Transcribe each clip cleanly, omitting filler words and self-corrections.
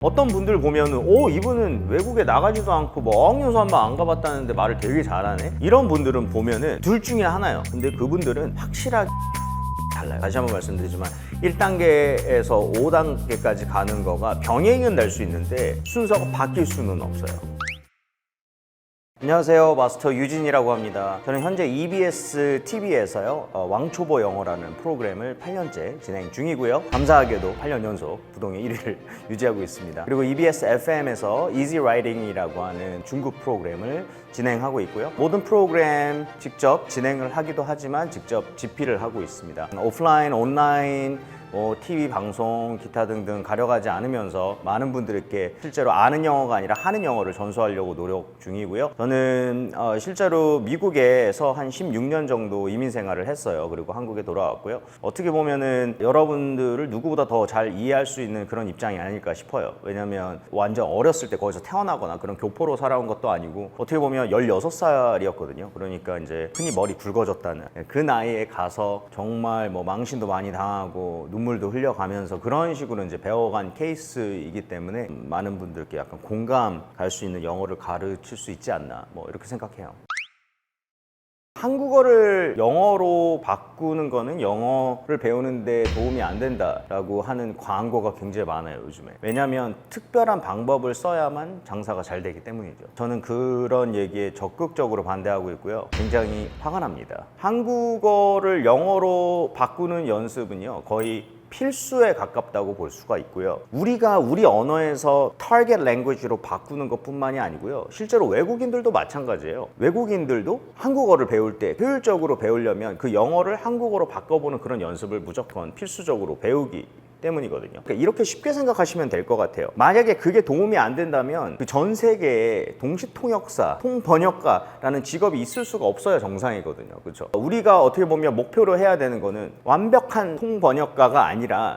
어떤 분들 보면은 이분은 외국에 나가지도 않고 뭐 어학연수 한 번 안 가봤다는데 말을 되게 잘하네? 이런 분들은 보면은 둘 중에 하나예요. 근데 그분들은 확실하게 달라요. 다시 한번 말씀드리지만 1단계에서 5단계까지 가는 거가 병행은 될 수 있는데 순서가 바뀔 수는 없어요. 안녕하세요, 마스터 유진이라고 합니다. 저는 현재 EBS TV에서요 왕초보 영어라는 프로그램을 8년째 진행 중이고요. 감사하게도 8년 연속 부동의 1위를 유지하고 있습니다. 그리고 EBS FM에서 Easy Writing이라고 하는 중급 프로그램을 진행하고 있고요. 모든 프로그램 직접 진행을 하기도 하지만 직접 집필을 하고 있습니다. 오프라인, 온라인, TV 방송, 기타 등등 가려가지 않으면서 많은 분들께 실제로 아는 영어가 아니라 하는 영어를 전수하려고 노력 중이고요. 저는 실제로 미국에서 한 16년 정도 이민 생활을 했어요. 그리고 한국에 돌아왔고요. 어떻게 보면은 여러분들을 누구보다 더 잘 이해할 수 있는 그런 입장이 아닐까 싶어요. 왜냐면 완전 어렸을 때 거기서 태어나거나 그런 교포로 살아온 것도 아니고 어떻게 보면 16살이었거든요. 그러니까 이제 흔히 머리 굵어졌다는 그 나이에 가서 정말 뭐 망신도 많이 당하고 눈물도 흘려가면서 그런 식으로 이제 배워간 케이스이기 때문에 많은 분들께 약간 공감 갈 수 있는 영어를 가르칠 수 있지 않나 뭐 이렇게 생각해요. 한국어를 영어로 바꾸는 거는 영어를 배우는데 도움이 안 된다라고 하는 광고가 굉장히 많아요, 요즘에. 왜냐하면 특별한 방법을 써야만 장사가 잘 되기 때문이죠. 저는 그런 얘기에 적극적으로 반대하고 있고요. 굉장히 화가 납니다. 한국어를 영어로 바꾸는 연습은요, 거의 필수에 가깝다고 볼 수가 있고요. 우리가 우리 언어에서 타겟 랭귀지로 바꾸는 것뿐만이 아니고요. 실제로 외국인들도 마찬가지예요. 외국인들도 한국어를 배울 때 효율적으로 배우려면 그 영어를 한국어로 바꿔보는 그런 연습을 무조건 필수적으로 배우기 때문이거든요. 그러니까 이렇게 쉽게 생각하시면 될 것 같아요. 만약에 그게 도움이 안 된다면 그 전 세계에 동시통역사, 통번역가라는 직업이 있을 수가 없어야 정상이거든요. 그렇죠? 우리가 어떻게 보면 목표로 해야 되는 거는 완벽한 통번역가가 아니라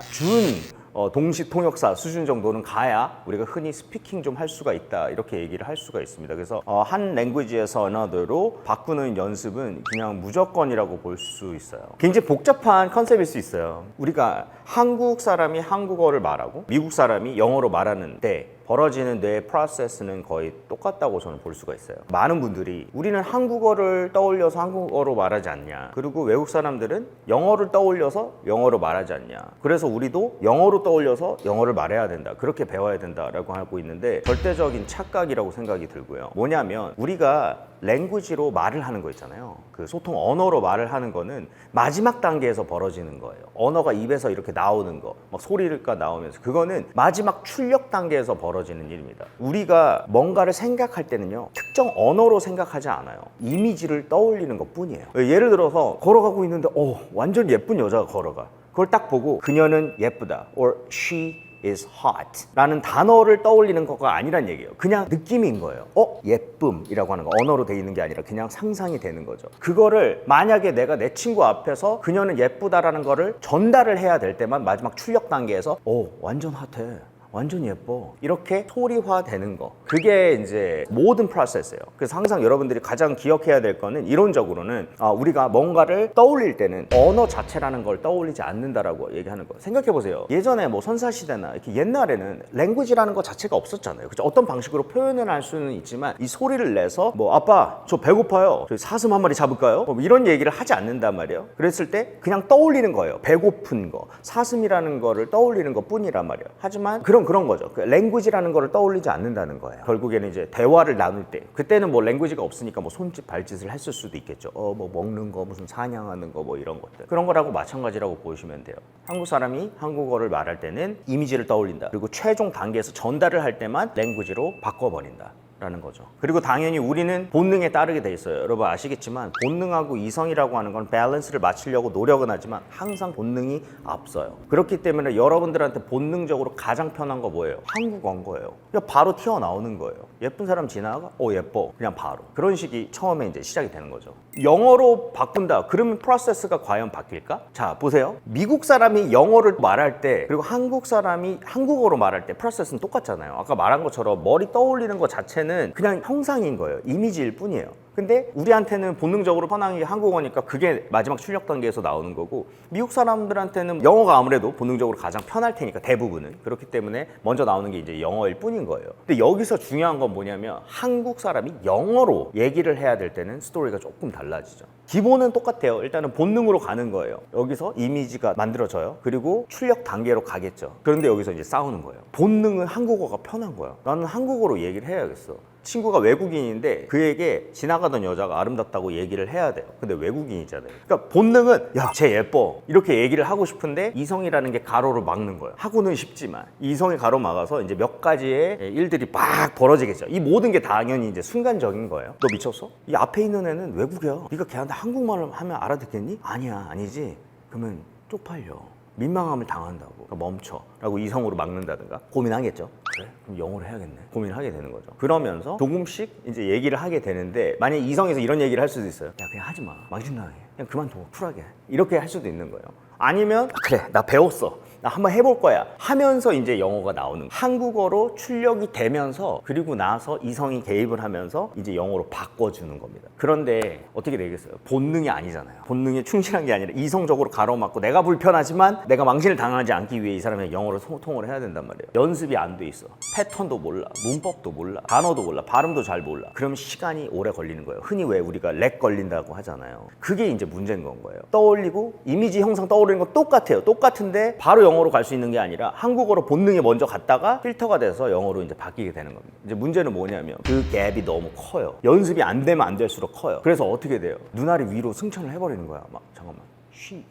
동시 통역사 수준 정도는 가야 우리가 흔히 스피킹 좀 할 수가 있다 이렇게 얘기를 할 수가 있습니다. 그래서 한 랭귀지에서 another로 바꾸는 연습은 그냥 무조건이라고 볼 수 있어요. 굉장히 복잡한 컨셉일 수 있어요. 우리가 한국 사람이 한국어를 말하고 미국 사람이 영어로 말하는데 벌어지는 뇌의 프로세스는 거의 똑같다고 저는 볼 수가 있어요. 많은 분들이 우리는 한국어를 떠올려서 한국어로 말하지 않냐, 그리고 외국 사람들은 영어를 떠올려서 영어로 말하지 않냐, 그래서 우리도 영어로 떠올려서 영어를 말해야 된다, 그렇게 배워야 된다라고 하고 있는데 절대적인 착각이라고 생각이 들고요. 뭐냐면 우리가 랭귀지로 말을 하는 거 있잖아요. 그 소통 언어로 말을 하는 거는 마지막 단계에서 벌어지는 거예요. 언어가 입에서 이렇게 나오는 거, 막 소리가 나오면서 그거는 마지막 출력 단계에서 벌어지는 일입니다. 우리가 뭔가를 생각할 때는요, 특정 언어로 생각하지 않아요. 이미지를 떠올리는 것 뿐이에요. 예를 들어서 걸어가고 있는데 완전 예쁜 여자가 걸어가. 그걸 딱 보고 그녀는 예쁘다 or she is hot 라는 단어를 떠올리는 것가 아니란 얘기예요. 그냥 느낌인 거예요. 예쁨이라고 하는 거 언어로 돼 있는 게 아니라 그냥 상상이 되는 거죠. 그거를 만약에 내가 내 친구 앞에서 그녀는 예쁘다라는 거를 전달을 해야 될 때만 마지막 출력 단계에서 완전 핫해, 완전 예뻐, 이렇게 소리화되는 거, 그게 이제 모든 프로세스예요. 그래서 항상 여러분들이 가장 기억해야 될 거는 이론적으로는 우리가 뭔가를 떠올릴 때는 언어 자체라는 걸 떠올리지 않는다라고 얘기하는 거예요. 생각해보세요. 예전에 뭐 선사시대나 이렇게 옛날에는 랭귀지라는 것 자체가 없었잖아요. 그렇죠? 어떤 방식으로 표현을 할 수는 있지만 이 소리를 내서 아빠 저 배고파요, 저희 사슴 한 마리 잡을까요? 이런 얘기를 하지 않는단 말이에요. 그랬을 때 그냥 떠올리는 거예요. 배고픈 거, 사슴이라는 거를 떠올리는 것 뿐이란 말이에요. 하지만 그런 거죠. 랭귀지라는 거를 떠올리지 않는다는 거예요. 결국에는 이제 대화를 나눌 때, 그때는 뭐 랭귀지가 없으니까 뭐 손짓 발짓을 했을 수도 있겠죠. 뭐 먹는 거, 무슨 사냥하는 거, 뭐 이런 것들, 그런 거라고 마찬가지라고 보시면 돼요. 한국 사람이 한국어를 말할 때는 이미지를 떠올린다. 그리고 최종 단계에서 전달을 할 때만 랭귀지로 바꿔버린다 라는 거죠. 그리고 당연히 우리는 본능에 따르게 돼 있어요. 여러분 아시겠지만 본능하고 이성이라고 하는 건 밸런스를 맞추려고 노력은 하지만 항상 본능이 앞서요. 그렇기 때문에 여러분들한테 본능적으로 가장 편한 거 뭐예요? 한국어인 거예요. 그냥 바로 튀어나오는 거예요. 예쁜 사람 지나가? 예뻐. 그냥 바로. 그런 식이 처음에 이제 시작이 되는 거죠. 영어로 바꾼다. 그러면 프로세스가 과연 바뀔까? 자, 보세요. 미국 사람이 영어를 말할 때 그리고 한국 사람이 한국어로 말할 때 프로세스는 똑같잖아요. 아까 말한 것처럼 머리 떠올리는 것 자체는 그냥 형상인 거예요. 이미지일 뿐이에요. 근데 우리한테는 본능적으로 편한 게 한국어니까 그게 마지막 출력 단계에서 나오는 거고, 미국 사람들한테는 영어가 아무래도 본능적으로 가장 편할 테니까 대부분은 그렇기 때문에 먼저 나오는 게 이제 영어일 뿐인 거예요. 근데 여기서 중요한 건 뭐냐면 한국 사람이 영어로 얘기를 해야 될 때는 스토리가 조금 달라지죠. 기본은 똑같아요. 일단은 본능으로 가는 거예요. 여기서 이미지가 만들어져요. 그리고 출력 단계로 가겠죠. 그런데 여기서 이제 싸우는 거예요. 본능은 한국어가 편한 거야. 나는 한국어로 얘기를 해야겠어. 친구가 외국인인데 그에게 지나가던 여자가 아름답다고 얘기를 해야 돼요. 근데 외국인이잖아요. 그러니까 본능은 야, 쟤 예뻐 이렇게 얘기를 하고 싶은데 이성이라는 게 가로를 막는 거예요. 하고는 싶지만 이성이 가로막아서 이제 몇 가지의 일들이 막 벌어지겠죠. 이 모든 게 당연히 이제 순간적인 거예요. 너 미쳤어? 이 앞에 있는 애는 외국이야. 네가 걔한테 한국말을 하면 알아듣겠니? 아니야, 아니지. 그러면 쪽팔려. 민망함을 당한다고. 그러니까 멈춰 라고 이성으로 막는다든가 고민하겠죠. 그래? 그럼 영어로 해야겠네. 고민하게 되는 거죠. 그러면서 조금씩 이제 얘기를 하게 되는데, 만약에 이성에서 이런 얘기를 할 수도 있어요. 야, 그냥 하지 마. 망신당해. 그냥 그만둬. 쿨하게. 이렇게 할 수도 있는 거예요. 아니면 그래, 나 배웠어. 나 한번 해볼 거야 하면서 이제 영어가 나오는 거예요. 한국어로 출력이 되면서 그리고 나서 이성이 개입을 하면서 이제 영어로 바꿔주는 겁니다. 그런데 어떻게 되겠어요? 본능이 아니잖아요. 본능에 충실한 게 아니라 이성적으로 가로막고 내가 불편하지만 내가 망신을 당하지 않기 위해 이 사람이 영어로 소통을 해야 된단 말이에요. 연습이 안 돼 있어. 패턴도 몰라. 문법도 몰라. 단어도 몰라. 발음도 잘 몰라. 그럼 시간이 오래 걸리는 거예요. 흔히 왜 우리가 렉 걸린다고 하잖아요. 그게 이제 문제인 건 거예요. 떠올리고 이미지 형상 떠오르는 건 똑같아요. 똑같은데 바로 영어로 갈 수 있는 게 아니라 한국어로 본능이 먼저 갔다가 필터가 돼서 영어로 이제 바뀌게 되는 겁니다. 이제 문제는 뭐냐면 그 갭이 너무 커요. 연습이 안 되면 안 될수록 커요. 그래서 어떻게 돼요? 눈알이 위로 승천을 해버리는 거야. 막 잠깐만,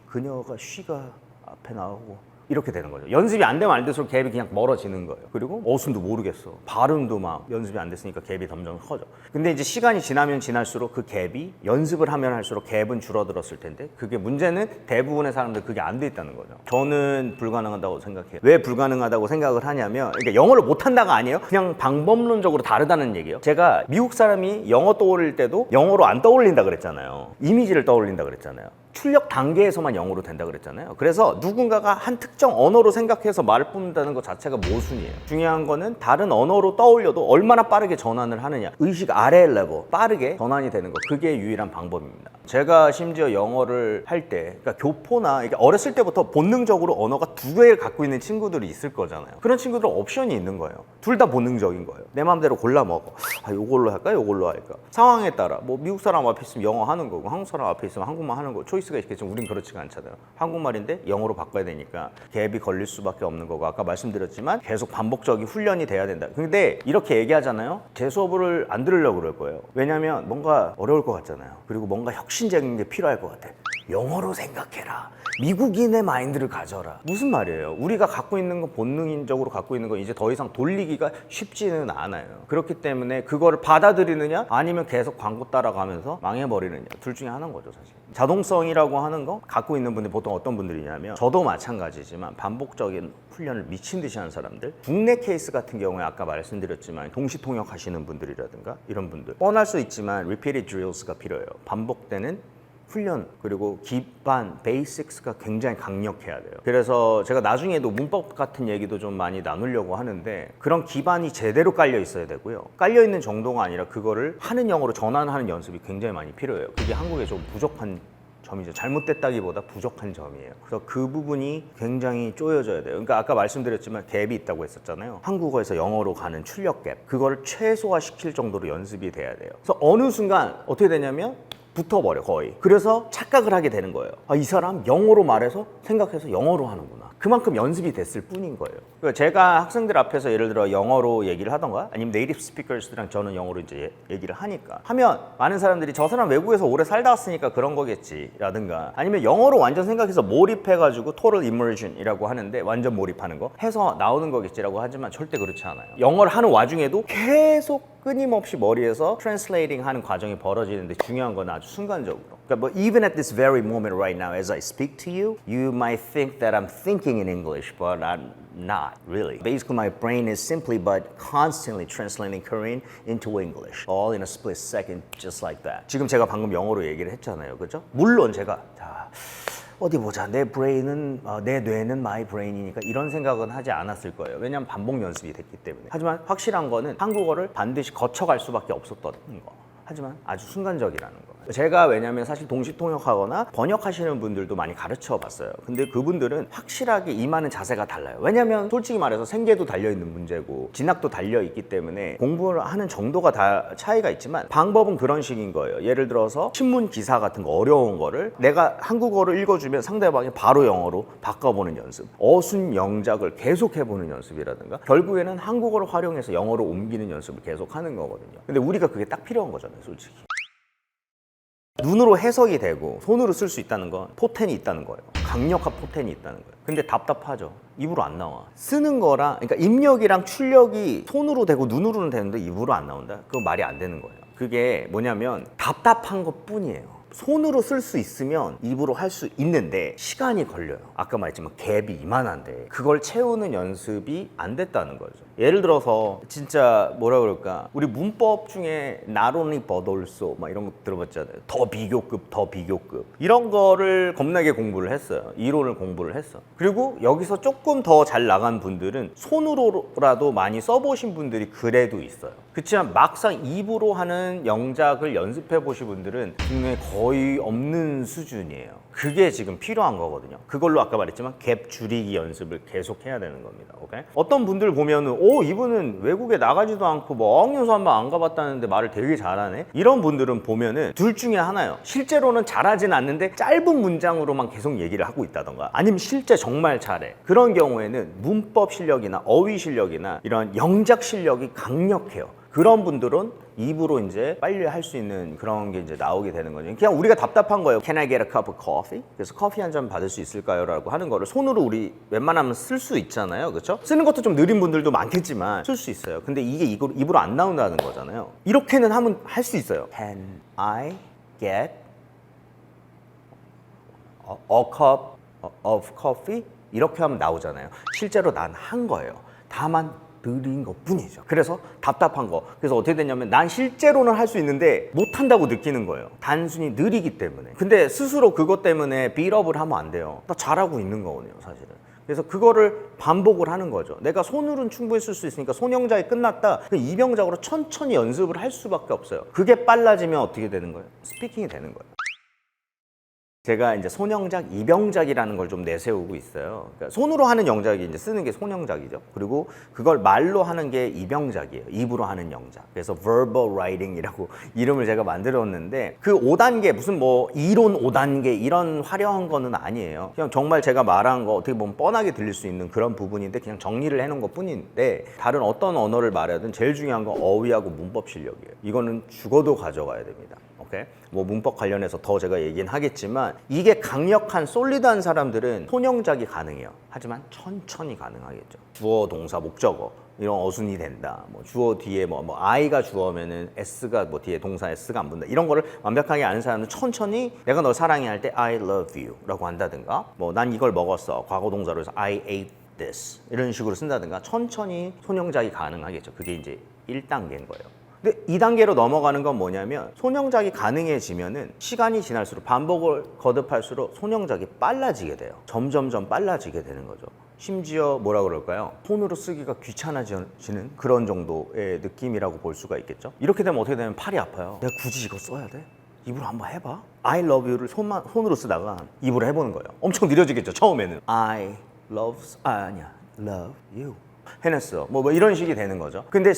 그녀가 쉬가 앞에 나오고 이렇게 되는 거죠. 연습이 안 되면 안 될수록 갭이 그냥 멀어지는 거예요. 그리고 어순도 모르겠어. 발음도 막 연습이 안 됐으니까 갭이 점점 커져. 근데 이제 시간이 지나면 지날수록 그 갭이 연습을 하면 할수록 갭은 줄어들었을 텐데, 그게 문제는 대부분의 사람들 그게 안 돼 있다는 거죠. 저는 불가능하다고 생각해요. 왜 불가능하다고 생각을 하냐면, 그러니까 영어를 못한다가 아니에요. 그냥 방법론적으로 다르다는 얘기예요. 제가 미국 사람이 영어 떠올릴 때도 영어로 안 떠올린다 그랬잖아요. 이미지를 떠올린다 그랬잖아요. 출력 단계에서만 영어로 된다 그랬잖아요. 그래서 누군가가 한 특정 언어로 생각해서 말을 뿜는다는 것 자체가 모순이에요. 중요한 거는 다른 언어로 떠올려도 얼마나 빠르게 전환을 하느냐. 의식 아래 레벨 빠르게 전환이 되는 거. 그게 유일한 방법입니다. 제가 심지어 영어를 할 때, 그러니까 교포나 어렸을 때부터 본능적으로 언어가 두 개를 갖고 있는 친구들이 있을 거잖아요. 그런 친구들은 옵션이 있는 거예요. 둘 다 본능적인 거예요. 내 마음대로 골라 먹어. 아, 요걸로 할까? 요걸로 할까? 상황에 따라 뭐 미국 사람 앞에 있으면 영어 하는 거고 한국 사람 앞에 있으면 한국말 하는 거 초이스가 있겠지만 우린 그렇지가 않잖아요. 한국말인데 영어로 바꿔야 되니까 갭이 걸릴 수밖에 없는 거고, 아까 말씀드렸지만 계속 반복적인 훈련이 돼야 된다. 근데 이렇게 얘기하잖아요. 제 수업을 안 들으려고 그럴 거예요. 왜냐면 뭔가 어려울 것 같잖아요. 그리고 뭔가 혁신적인 게 필요할 것 같아. 영어로 생각해라. 미국인의 마인드를 가져라. 무슨 말이에요? 우리가 갖고 있는 건 본능적으로 갖고 있는 건 이제 더 이상 돌리기가 쉽지는 않아요. 그렇기 때문에 그거를 받아들이느냐 아니면 계속 광고 따라가면서 망해버리느냐, 둘 중에 하나인 거죠 사실. 자동성이라고 하는 거 갖고 있는 분들이 보통 어떤 분들이냐면, 저도 마찬가지지만 반복적인 훈련을 미친 듯이 하는 사람들, 국내 케이스 같은 경우에 아까 말씀드렸지만 동시통역 하시는 분들이라든가 이런 분들, 뻔할 수 있지만 repeated drills가 필요해요. 반복되는 훈련, 그리고 기반, 베이식스가 굉장히 강력해야 돼요. 그래서 제가 나중에도 문법 같은 얘기도 좀 많이 나누려고 하는데, 그런 기반이 제대로 깔려 있어야 되고요. 깔려 있는 정도가 아니라 그거를 하는 영어로 전환하는 연습이 굉장히 많이 필요해요. 그게 한국에 좀 부족한 점이죠. 잘못됐다기보다 부족한 점이에요. 그래서 그 부분이 굉장히 쪼여져야 돼요. 그러니까 아까 말씀드렸지만 갭이 있다고 했었잖아요. 한국어에서 영어로 가는 출력 갭, 그거를 최소화시킬 정도로 연습이 돼야 돼요. 그래서 어느 순간 어떻게 되냐면 붙어버려 거의. 그래서 착각을 하게 되는 거예요. 아, 이 사람 영어로 말해서 생각해서 영어로 하는구나. 그만큼 연습이 됐을 뿐인 거예요. 그러니까 제가 학생들 앞에서 예를 들어 영어로 얘기를 하던가 아니면 네이티브 스피커스랑 저는 영어로 이제 얘기를 하니까 하면 많은 사람들이 저 사람 외국에서 오래 살다 왔으니까 그런 거겠지 라든가, 아니면 영어로 완전 생각해서 몰입해가지고 total immersion이라고 하는데 완전 몰입하는 거 해서 나오는 거겠지라고 하지만 절대 그렇지 않아요. 영어를 하는 와중에도 계속 끊임없이 머리에서 트랜슬레이팅 하는 과정이 벌어지는데, 중요한 건 아주 순간적으로. 그러니까 뭐 even at this very moment right now as I speak to you, you might think that I'm thinking in English, but I'm not really. Basically my brain is simply but constantly translating Korean into English, all in a split second, just like that. 지금 제가 방금 영어로 얘기를 했잖아요, 그렇죠? 물론 제가 어디 보자, 내 브레인은 내 뇌는 마이 브레인이니까 이런 생각은 하지 않았을 거예요. 왜냐하면 반복 연습이 됐기 때문에. 하지만 확실한 거는 한국어를 반드시 거쳐갈 수밖에 없었던 거. 하지만 아주 순간적이라는 거. 제가 왜냐면 사실 동시 통역하거나 번역하시는 분들도 많이 가르쳐 봤어요. 근데 그분들은 확실하게 임하는 자세가 달라요. 왜냐면 솔직히 말해서 생계도 달려있는 문제고 진학도 달려있기 때문에 공부를 하는 정도가 다 차이가 있지만 방법은 그런 식인 거예요. 예를 들어서 신문 기사 같은 거 어려운 거를 내가 한국어로 읽어주면 상대방이 바로 영어로 바꿔보는 연습, 어순 영작을 계속 해보는 연습이라든가 결국에는 한국어를 활용해서 영어로 옮기는 연습을 계속 하는 거거든요. 근데 우리가 그게 딱 필요한 거잖아요, 솔직히. 눈으로 해석이 되고 손으로 쓸 수 있다는 건 포텐이 있다는 거예요. 강력한 포텐이 있다는 거예요. 근데 답답하죠. 입으로 안 나와. 쓰는 거랑 그러니까 입력이랑 출력이 손으로 되고 눈으로는 되는데 입으로 안 나온다? 그건 말이 안 되는 거예요. 그게 뭐냐면 답답한 것 뿐이에요. 손으로 쓸 수 있으면 입으로 할 수 있는데 시간이 걸려요. 아까 말했지만 갭이 이만한데 그걸 채우는 연습이 안 됐다는 거죠. 예를 들어서 진짜 뭐라 그럴까, 우리 문법 중에 not only but also 막 이런 거 들어봤잖아요. 더 비교급, 더 비교급 이런 거를 겁나게 공부를 했어요. 이론을 공부를 했어. 그리고 여기서 조금 더 잘 나간 분들은 손으로라도 많이 써보신 분들이 그래도 있어요. 그렇지만 막상 입으로 하는 영작을 연습해 보신 분들은 국내에 거의 없는 수준이에요. 그게 지금 필요한 거거든요. 그걸로 아까 말했지만 갭 줄이기 연습을 계속 해야 되는 겁니다. 오케이? 어떤 분들 보면은 이분은 외국에 나가지도 않고 뭐 어학연수 한 번 안 가봤다는데 말을 되게 잘하네? 이런 분들은 보면은 둘 중에 하나예요. 실제로는 잘하진 않는데 짧은 문장으로만 계속 얘기를 하고 있다던가 아니면 실제 정말 잘해. 그런 경우에는 문법 실력이나 어휘 실력이나 이런 영작 실력이 강력해요. 그런 분들은 입으로 이제 빨리 할 수 있는 그런 게 이제 나오게 되는 거죠. 그냥 우리가 답답한 거예요. Can I get a cup of coffee? 그래서 커피 한 잔 받을 수 있을까요? 라고 하는 거를 손으로 우리 웬만하면 쓸 수 있잖아요. 그렇죠? 쓰는 것도 좀 느린 분들도 많겠지만 쓸 수 있어요. 근데 이게 입으로 안 나온다는 거잖아요. 이렇게는 하면 할 수 있어요. Can I get a cup of coffee? 이렇게 하면 나오잖아요. 실제로 난 한 거예요. 다만 느린 것 뿐이죠. 그래서 답답한 거. 그래서 어떻게 됐냐면 난 실제로는 할 수 있는데 못한다고 느끼는 거예요. 단순히 느리기 때문에. 근데 스스로 그것 때문에 비업을 하면 안 돼요. 나 잘하고 있는 거거든요, 사실은. 그래서 그거를 반복을 하는 거죠. 내가 손으로는 충분히 쓸 수 있으니까 손영작이 끝났다. 이병작으로 천천히 연습을 할 수밖에 없어요. 그게 빨라지면 어떻게 되는 거예요? 스피킹이 되는 거예요. 제가 이제 손영작, 이병작이라는 걸 좀 내세우고 있어요. 그러니까 손으로 하는 영작이 이제 쓰는 게 손영작이죠. 그리고 그걸 말로 하는 게 이병작이에요. 입으로 하는 영작. 그래서 verbal writing이라고 이름을 제가 만들었는데 그 5단계 무슨 뭐 이론 5단계 이런 화려한 거는 아니에요. 그냥 정말 제가 말한 거 어떻게 보면 뻔하게 들릴 수 있는 그런 부분인데 그냥 정리를 해놓은 것 뿐인데 다른 어떤 언어를 말하든 제일 중요한 건 어휘하고 문법 실력이에요. 이거는 죽어도 가져가야 됩니다. 오케이? 뭐 문법 관련해서 더 제가 얘기는 하겠지만 이게 강력한 솔리드한 사람들은 손영작이 가능해요. 하지만 천천히 가능하겠죠. 주어, 동사, 목적어 이런 어순이 된다. 뭐 주어 뒤에 뭐 I가 주어면은 S가 뭐 뒤에 동사 S가 안 붙는다. 이런 거를 완벽하게 아는 사람은 천천히 내가 널 사랑해 할 때 I love you라고 한다든가 뭐 난 이걸 먹었어. 과거 동사로 해서 I ate this 이런 식으로 쓴다든가 천천히 손영작이 가능하겠죠. 그게 이제 1단계인 거예요. 근데 2단계로 넘어가는 건 뭐냐면 손영작이 가능해지면은 시간이 지날수록 반복을 거듭할수록 손영작이 빨라지게 돼요. 점점점 빨라지게 되는 거죠. 심지어 뭐라 그럴까요? 손으로 쓰기가 귀찮아지는 그런 정도의 느낌이라고 볼 수가 있겠죠. 이렇게 되면 어떻게 되면 팔이 아파요. 내가 굳이 이거 써야 돼? 입으로 한번 해봐. I love you를 손으로 쓰다가 입으로 해보는 거예요. 엄청 느려지겠죠, 처음에는. I love you. 해냈어. 뭐 이런 식이 되는 거죠. 근데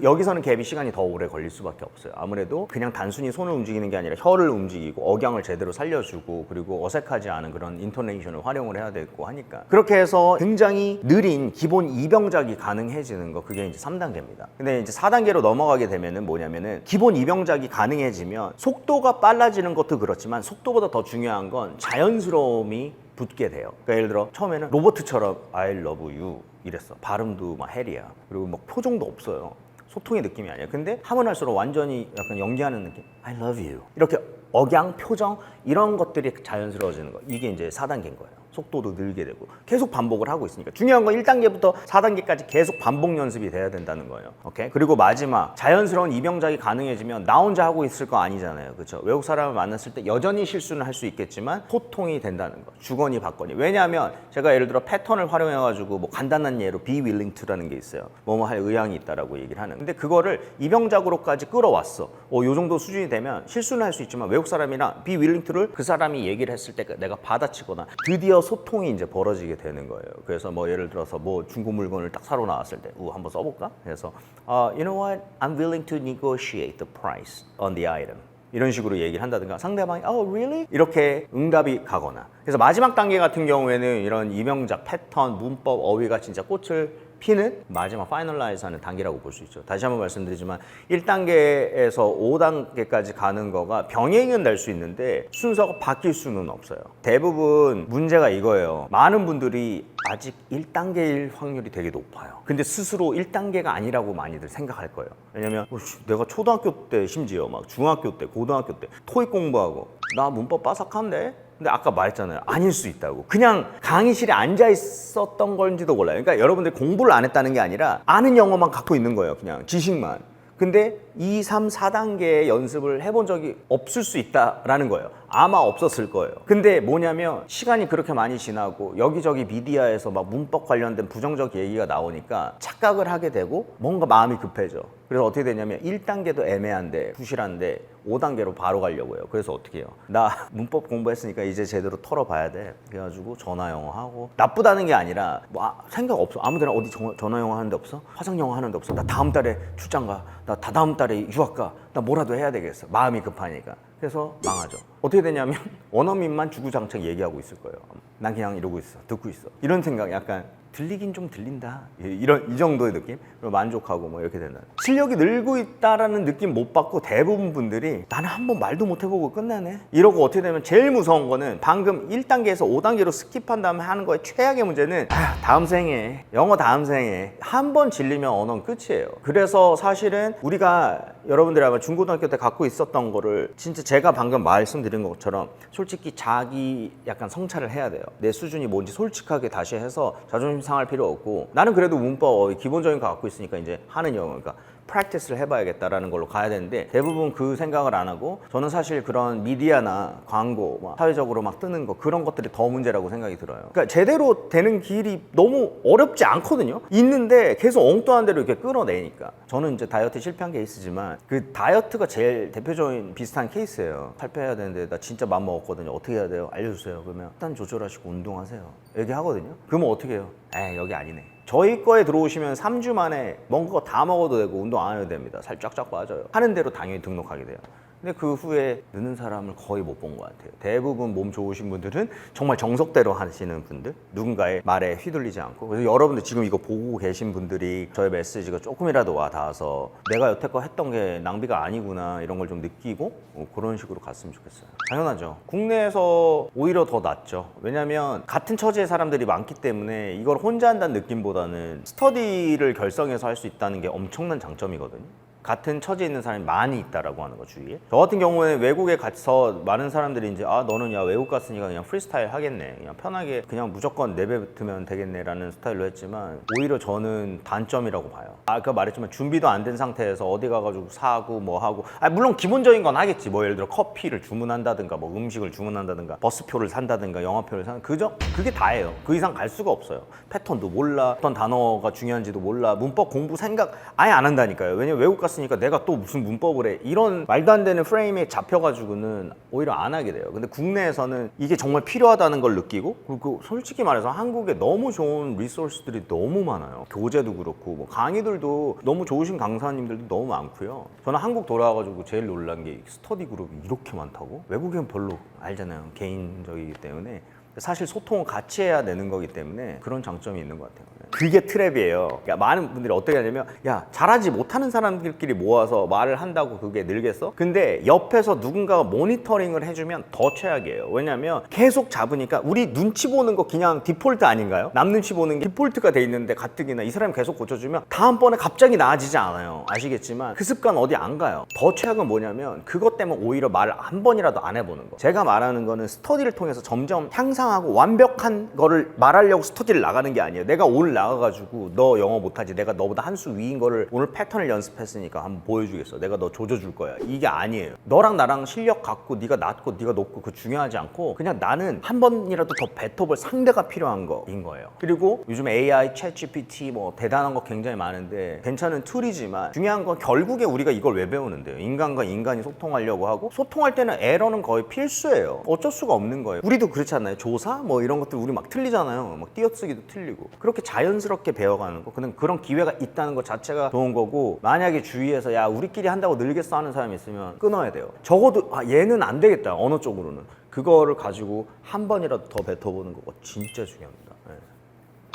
여기서는 갭이 시간이 더 오래 걸릴 수밖에 없어요. 아무래도 그냥 단순히 손을 움직이는 게 아니라 혀를 움직이고 억양을 제대로 살려주고 그리고 어색하지 않은 그런 인토네이션을 활용을 해야 되고 하니까 그렇게 해서 굉장히 느린 기본 이병작이 가능해지는 거 그게 이제 3단계입니다. 근데 이제 4단계로 넘어가게 되면은 뭐냐면은 기본 이병작이 가능해지면 속도가 빨라지는 것도 그렇지만 속도보다 더 중요한 건 자연스러움이 붙게 돼요. 그러니까 예를 들어 처음에는 로버트처럼 I love you 이랬어. 발음도 막 헬이야. 그리고 막 표정도 없어요. 소통의 느낌이 아니야. 근데 하면 할수록 완전히 약간 연기하는 느낌. I love you. 이렇게 억양, 표정 이런 것들이 자연스러워지는 거. 이게 이제 4단계인 거예요. 속도도 늘게 되고 계속 반복을 하고 있으니까 중요한 건 1단계부터 4단계까지 계속 반복 연습이 돼야 된다는 거예요. 오케이? 그리고 마지막 자연스러운 이병작이 가능해지면 나 혼자 하고 있을 거 아니잖아요. 그렇죠? 외국 사람을 만났을 때 여전히 실수는 할 수 있겠지만 소통이 된다는 거. 주거니 받거니. 왜냐하면 제가 예를 들어 패턴을 활용해가지고 뭐 간단한 예로 be willing to라는 게 있어요. 뭐뭐 할 의향이 있다라고 얘기를 하는. 근데 그거를 이병작으로까지 끌어왔어. 요 정도 수준이 되면 실수는 할 수 있지만 외국 사람이랑 be willing to를 그 사람이 얘기를 했을 때 내가 받아치거나 드디어 소통이 이제 벌어지게 되는 거예요. 그래서 뭐 예를 들어서 뭐 중고 물건을 딱 사러 나왔을 때 한번 써볼까? 그래서 you know what? I'm willing to negotiate the price on the item. 이런 식으로 얘기를 한다든가 상대방이 really? 이렇게 응답이 가거나. 그래서 마지막 단계 같은 경우에는 이런 이명작, 패턴, 문법, 어휘가 진짜 꽃을 피는 마지막 파이널라이즈하는 단계라고 볼 수 있죠. 다시 한번 말씀드리지만 1단계에서 5단계까지 가는 거가 병행은 될 수 있는데 순서가 바뀔 수는 없어요. 대부분 문제가 이거예요. 많은 분들이 아직 1단계일 확률이 되게 높아요. 근데 스스로 1단계가 아니라고 많이들 생각할 거예요. 왜냐면 내가 초등학교 때 심지어 막 중학교 때 고등학교 때 토익 공부하고 나 문법 빠삭한데? 근데 아까 말했잖아요. 아닐 수 있다고. 그냥 강의실에 앉아 있었던 건지도 몰라요. 그러니까 여러분들이 공부를 안 했다는 게 아니라 아는 영어만 갖고 있는 거예요. 그냥 지식만. 근데 2, 3, 4단계의 연습을 해본 적이 없을 수 있다라는 거예요. 아마 없었을 거예요. 근데 뭐냐면 시간이 그렇게 많이 지나고 여기저기 미디어에서 막 문법 관련된 부정적 얘기가 나오니까 착각을 하게 되고 뭔가 마음이 급해져. 그래서 어떻게 되냐면 1단계도 애매한데 부실한데 5단계로 바로 가려고 해요. 그래서 어떻게 해요? 나 문법 공부했으니까 이제 제대로 털어봐야 돼. 그래가지고 전화 영어 하고 나쁘다는 게 아니라 뭐 생각 없어. 아무 데나 어디 전화 영어 하는데 없어? 화상 영어 하는데 없어? 나 다음 달에 출장 가. 나 다다음 달에 유학 가. 나 뭐라도 해야 되겠어. 마음이 급하니까. 그래서 망하죠. 어떻게 되냐면 원어민만 주구장창 얘기하고 있을 거예요. 난 그냥 이러고 있어. 듣고 있어. 이런 생각 약간 들리긴 좀 들린다. 이 정도의 느낌? 그리고 만족하고 뭐 이렇게 된다. 실력이 늘고 있다라는 느낌 못 받고 대부분 분들이 나는 한번 말도 못 해보고 끝나네. 이러고 어떻게 되면 제일 무서운 거는 방금 1단계에서 5단계로 스킵한 다음에 하는 거의 최악의 문제는 다음 생에 영어 다음 생에 한 번 질리면 언어는 끝이에요. 그래서 사실은 우리가 여러분들이 아마 중고등학교 때 갖고 있었던 거를 진짜 제가 방금 말씀드린 것처럼 솔직히 자기 약간 성찰을 해야 돼요. 내 수준이 뭔지 솔직하게 다시 해서 자존심 상할 필요 없고 나는 그래도 문법 기본적인 거 갖고 있으니까 이제 하는 영어 그러니까 프랙티스를 해봐야겠다라는 걸로 가야 되는데 대부분 그 생각을 안 하고 저는 사실 그런 미디어나 광고 막 사회적으로 막 뜨는 거 그런 것들이 더 문제라고 생각이 들어요. 그러니까 제대로 되는 길이 너무 어렵지 않거든요. 있는데 계속 엉뚱한 대로 이렇게 끌어내니까 저는 이제 다이어트 실패한 케이스지만 그 다이어트가 제일 대표적인 비슷한 케이스예요. 살 빼야 되는데 나 진짜 맘 먹었거든요. 어떻게 해야 돼요? 알려주세요. 그러면 식단 조절하시고 운동하세요. 얘기하거든요. 그러면 어떻게 해요? 여기 아니네. 저희 거에 들어오시면 3주 만에 먹은 거 다 먹어도 되고 운동 안 해도 됩니다. 살 쫙쫙 빠져요. 하는 대로 당연히 등록하게 돼요. 근데 그 후에 느는 사람을 거의 못 본 것 같아요. 대부분 몸 좋으신 분들은 정말 정석대로 하시는 분들, 누군가의 말에 휘둘리지 않고. 그래서 여러분들 지금 이거 보고 계신 분들이 저의 메시지가 조금이라도 와 닿아서 내가 여태껏 했던 게 낭비가 아니구나 이런 걸 좀 느끼고 그런 식으로 갔으면 좋겠어요. 당연하죠. 국내에서 오히려 더 낫죠. 왜냐면 같은 처지의 사람들이 많기 때문에 이걸 혼자 한다는 느낌보다는 스터디를 결성해서 할 수 있다는 게 엄청난 장점이거든요. 같은 처지에 있는 사람이 많이 있다라고 하는 거 주위에. 저 같은 경우에는 외국에 가서 많은 사람들이 이제 너는 야 외국 갔으니까 그냥 프리스타일 하겠네, 그냥 편하게 그냥 무조건 내뱉으면 되겠네라는 스타일로 했지만 오히려 저는 단점이라고 봐요. 아까 말했지만 준비도 안 된 상태에서 어디 가가지고 사고 뭐 하고 물론 기본적인 건 하겠지. 뭐 예를 들어 커피를 주문한다든가 뭐 음식을 주문한다든가 버스표를 산다든가 영화표를 사는 그게 다예요. 그 이상 갈 수가 없어요. 패턴도 몰라, 어떤 단어가 중요한지도 몰라, 문법 공부 생각 아예 안 한다니까요. 왜냐면 외국 갔으니까 내가 또 무슨 문법을 해, 이런 말도 안 되는 프레임에 잡혀가지고는 오히려 안 하게 돼요. 근데 국내에서는 이게 정말 필요하다는 걸 느끼고, 그리고 솔직히 말해서 한국에 너무 좋은 리소스들이 너무 많아요. 교재도 그렇고 뭐 강의들도 너무 좋으신 강사님들도 너무 많고요. 저는 한국 돌아와가지고 제일 놀란 게 스터디 그룹이 이렇게 많다고? 외국엔 별로 알잖아요. 개인적이기 때문에. 사실 소통은 같이 해야 되는 거기 때문에 그런 장점이 있는 것 같아요. 그게 트랩이에요. 그러니까 많은 분들이 어떻게 하냐면 잘하지 못하는 사람들끼리 모아서 말을 한다고 그게 늘겠어? 근데 옆에서 누군가가 모니터링을 해주면 더 최악이에요. 왜냐면 계속 잡으니까 우리 눈치 보는 거 그냥 디폴트 아닌가요? 남 눈치 보는 게 디폴트가 돼 있는데 가뜩이나 이 사람이 계속 고쳐주면 다음번에 갑자기 나아지지 않아요. 아시겠지만 그 습관 어디 안 가요. 더 최악은 뭐냐면 그것 때문에 오히려 말을 한 번이라도 안 해보는 거. 제가 말하는 거는 스터디를 통해서 점점 향상 상상하고 완벽한 거를 말하려고 스터디를 나가는 게 아니에요. 내가 오늘 나가가지고 너 영어 못하지, 내가 너보다 한 수 위인 거를 오늘 패턴을 연습했으니까 한번 보여주겠어, 내가 너 조져줄 거야, 이게 아니에요. 너랑 나랑 실력 같고 네가 낮고 네가 높고 그거 중요하지 않고 그냥 나는 한 번이라도 더 뱉어볼 상대가 필요한 거인 거예요. 그리고 요즘 AI, 챗 GPT 뭐 대단한 거 굉장히 많은데 괜찮은 툴이지만 중요한 건 결국에 우리가 이걸 왜 배우는데요? 인간과 인간이 소통하려고 하고, 소통할 때는 에러는 거의 필수예요. 어쩔 수가 없는 거예요. 우리도 그렇지 않나요? 조사? 뭐 이런 것들 우리 막 틀리잖아요. 막 띄어쓰기도 틀리고. 그렇게 자연스럽게 배워가는 거, 그런 기회가 있다는 것 자체가 좋은 거고, 만약에 주위에서 야 우리끼리 한다고 늘겠어 하는 사람이 있으면 끊어야 돼요. 적어도 얘는 안 되겠다, 언어 쪽으로는. 그거를 가지고 한 번이라도 더 뱉어보는 거가 진짜 중요합니다. 네.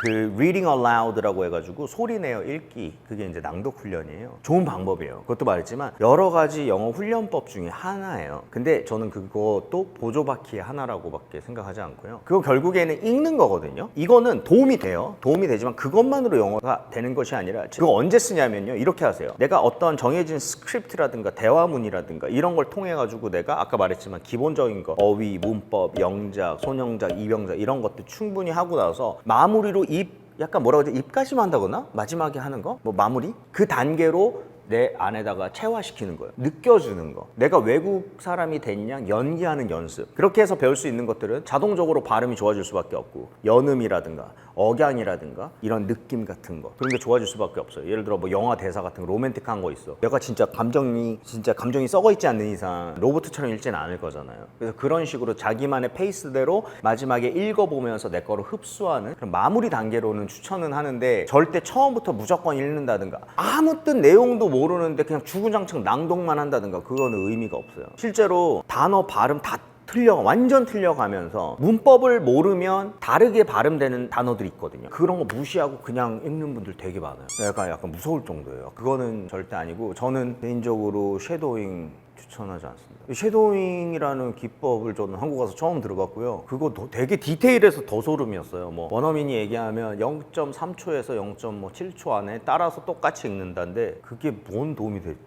그 reading aloud라고 해가지고 소리 내어 읽기, 그게 이제 낭독 훈련이에요. 좋은 방법이에요. 그것도 말했지만 여러 가지 영어 훈련법 중에 하나예요. 근데 저는 그것도 보조바퀴의 하나라고밖에 생각하지 않고요. 그거 결국에는 읽는 거거든요. 이거는 도움이 돼요. 도움이 되지만 그것만으로 영어가 되는 것이 아니라, 그거 언제 쓰냐면요, 이렇게 하세요. 내가 어떤 정해진 스크립트라든가 대화문이라든가 이런 걸 통해 가지고 내가 아까 말했지만 기본적인 거, 어휘, 문법, 영작, 손영작, 이병작 이런 것들 충분히 하고 나서 마무리로 약간 뭐라고 하지? 입까지만 한다거나 마지막에 하는 거? 뭐 마무리? 그 단계로 내 안에다가 체화시키는 거예요. 느껴주는 거. 내가 외국 사람이 됐냐? 연기하는 연습. 그렇게 해서 배울 수 있는 것들은 자동적으로 발음이 좋아질 수밖에 없고, 연음이라든가 억양이라든가 이런 느낌 같은 거, 그런 게 좋아질 수밖에 없어요. 예를 들어 뭐 영화 대사 같은 거 로맨틱한 거 있어. 내가 진짜 감정이 썩어 있지 않는 이상 로봇처럼 읽지는 않을 거잖아요. 그래서 그런 식으로 자기만의 페이스대로 마지막에 읽어보면서 내 거로 흡수하는 그런 마무리 단계로는 추천은 하는데, 절대 처음부터 무조건 읽는다든가 아무 뜻 내용도 모르는데 그냥 주구장창 낭독만 한다든가 그거는 의미가 없어요. 실제로 단어 발음 다 완전 틀려가면서 문법을 모르면 다르게 발음되는 단어들이 있거든요. 그런 거 무시하고 그냥 읽는 분들 되게 많아요. 약간 무서울 정도예요. 그거는 절대 아니고, 저는 개인적으로 섀도잉 추천하지 않습니다. 섀도잉이라는 기법을 저는 한국 와서 처음 들어봤고요. 그거 되게 디테일해서 더 소름이었어요. 뭐 원어민이 얘기하면 0.3초에서 0.7초 안에 따라서 똑같이 읽는다는데 그게 뭔 도움이 될지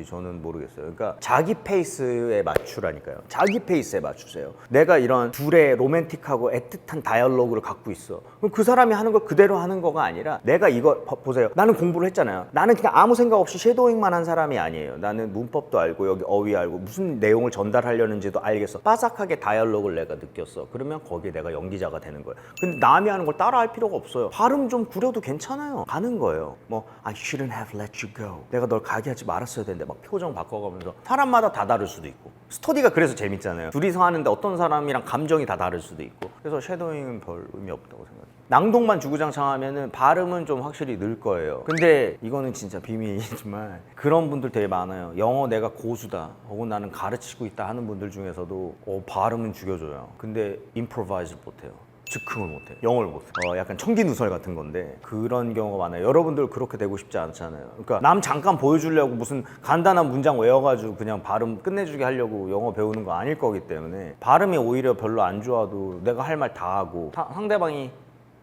저는 모르겠어요. 그러니까 자기 페이스에 맞추라니까요. 자기 페이스에 맞추세요. 내가 이런 둘의 로맨틱하고 애틋한 다이얼로그를 갖고 있어. 그럼 그 사람이 하는 걸 그대로 하는 거가 아니라, 내가 이거 보세요. 나는 공부를 했잖아요. 나는 그냥 아무 생각 없이 섀도잉만 한 사람이 아니에요. 나는 문법도 알고 여기 어휘 알고 무슨 내용을 전달하려는지도 알겠어. 빠삭하게 다이얼로그를 내가 느꼈어. 그러면 거기에 내가 연기자가 되는 거예요. 근데 남이 하는 걸 따라할 필요가 없어요. 발음 좀 구려도 괜찮아요. 가는 거예요. 뭐 I shouldn't have let you go. 내가 널 가게 하지 말았어야 되는데 막 표정 바꿔가면서. 사람마다 다 다를 수도 있고, 스터디가 그래서 재밌잖아요. 둘이서 하는데 어떤 사람이랑 감정이 다 다를 수도 있고. 그래서 섀도잉은 별 의미 없다고 생각해요. 낭독만 주구장창 하면은 발음은 좀 확실히 늘 거예요. 근데 이거는 진짜 비밀이지만 그런 분들 되게 많아요. 영어 내가 고수다 혹은 나는 가르치고 있다 하는 분들 중에서도 발음은 죽여줘요. 근데 임프로바이즈 못해요. 즉흥을 못해. 영어를 못해. 약간 청기누설 같은 건데 그런 경우가 많아요. 여러분들 그렇게 되고 싶지 않잖아요. 그러니까 남 잠깐 보여주려고 무슨 간단한 문장 외워가지고 그냥 발음 끝내주게 하려고 영어 배우는 거 아닐 거기 때문에, 발음이 오히려 별로 안 좋아도 내가 할 말 다 하고 상대방이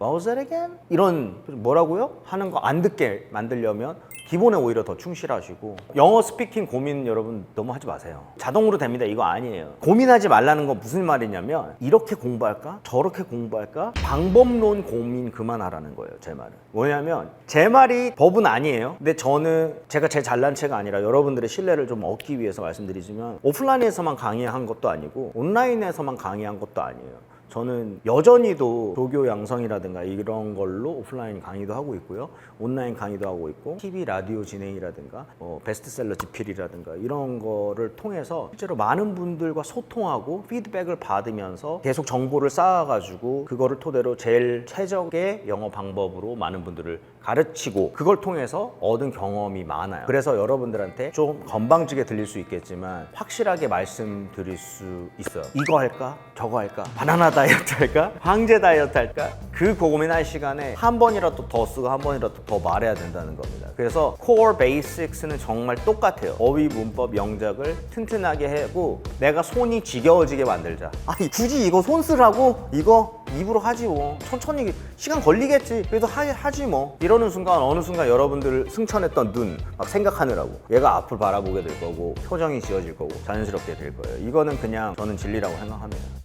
What was that again? 이런 뭐라고요? 하는 거 안 듣게 만들려면 기본에 오히려 더 충실하시고, 영어 스피킹 고민 여러분 너무 하지 마세요. 자동으로 됩니다. 이거 아니에요. 고민하지 말라는 건 무슨 말이냐면, 이렇게 공부할까? 저렇게 공부할까? 방법론 고민 그만하라는 거예요. 제 말은. 뭐냐면 제 말이 법은 아니에요. 근데 저는 제가 제일 잘난 체가 아니라 여러분들의 신뢰를 좀 얻기 위해서 말씀드리지만, 오프라인에서만 강의한 것도 아니고 온라인에서만 강의한 것도 아니에요. 저는 여전히도 조교 양성이라든가 이런 걸로 오프라인 강의도 하고 있고요. 온라인 강의도 하고 있고, TV 라디오 진행이라든가 베스트셀러 집필이라든가 이런 거를 통해서 실제로 많은 분들과 소통하고 피드백을 받으면서 계속 정보를 쌓아가지고 그거를 토대로 제일 최적의 영어 방법으로 많은 분들을 가르치고, 그걸 통해서 얻은 경험이 많아요. 그래서 여러분들한테 좀 건방지게 들릴 수 있겠지만 확실하게 말씀드릴 수 있어요. 이거 할까? 저거 할까? 바나나 다이어트 할까? 황제 다이어트 할까? 그 고민할 시간에 한 번이라도 더 쓰고 한 번이라도 더 말해야 된다는 겁니다. 그래서 core basics는 정말 똑같아요. 어휘, 문법, 영작을 튼튼하게 하고 내가 손이 지겨워지게 만들자. 아니 굳이 이거 손 쓰라고? 이거 입으로 하지 뭐. 천천히 시간 걸리겠지. 그래도 하지 뭐. 이러는 순간 어느 순간 여러분들 승천했던 눈 막 생각하느라고 얘가 앞을 바라보게 될 거고, 표정이 지어질 거고, 자연스럽게 될 거예요. 이거는 그냥 저는 진리라고 생각합니다.